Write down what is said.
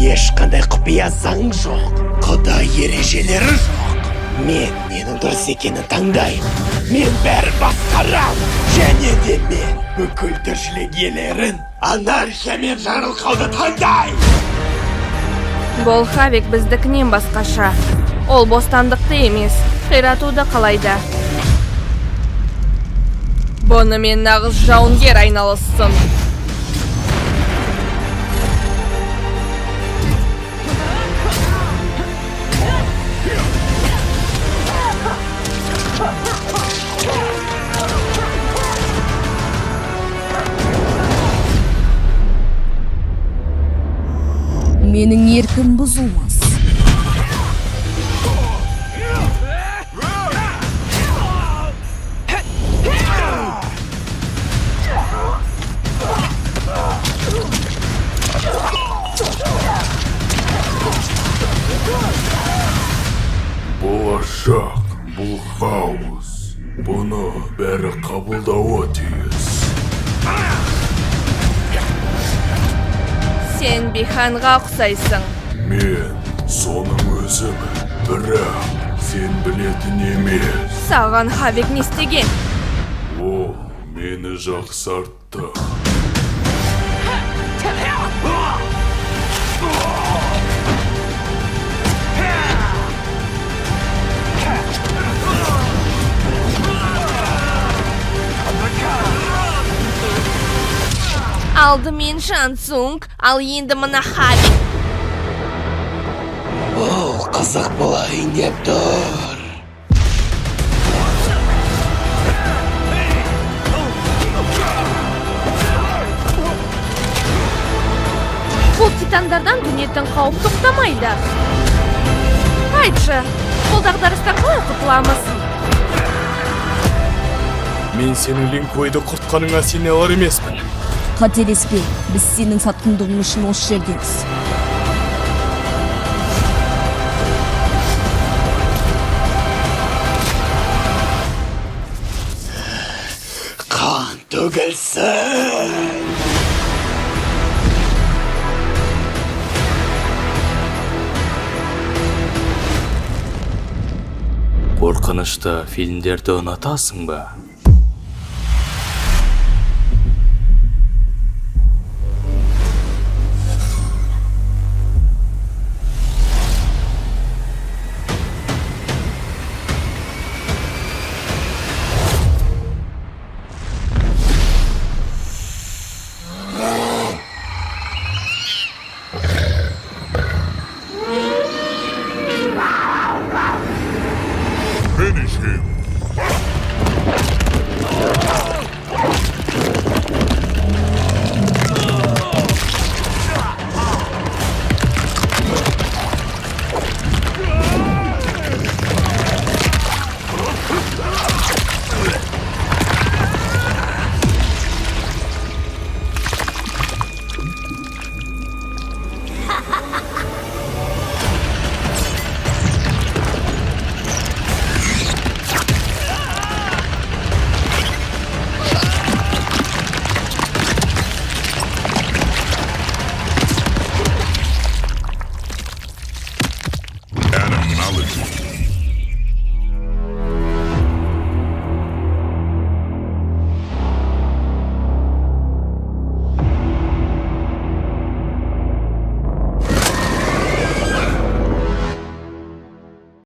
ешқандай құпия заң жоқ, құдай ережелері жоқ. Мен ненің дұрыс екенін таңдаймын. Мен бәрі басқарам. Және де мен бүкіл тіршілік иелерін анархия мен жарылқауды таңдаймын. Бұл Хавик біздікінен басқаша. Ол бостандықты емес, қиратуды қалайды. Бұны мен нағыз жауынгер айналыссын. Менің еркім бұзылмас. Болашақ, бұл хаос. Бұны бәрі қабылдауы тиіс. Сен Биханға ұқсайсың. Мен соның өзімін, бірақ сен білетін емес. Саған Хавик не істеген? Ол мені жақсартты. Алдымен Шансунг, ал енді мына Хавик. Ол қызық болайын деп тұр. Бұл титандардан дүниеттің қауіп тоқтамайды. Айтшы, бұл дағдарыстан қалай құтыламыз? Мен сенің Линквейді құртқаныңа сене алар емеспін. Қателеспе, біз сенің сатқындығың үшін осы жердеміз. Қан төгілсін. Қорқынышты фильмдерді ұнатасың ба?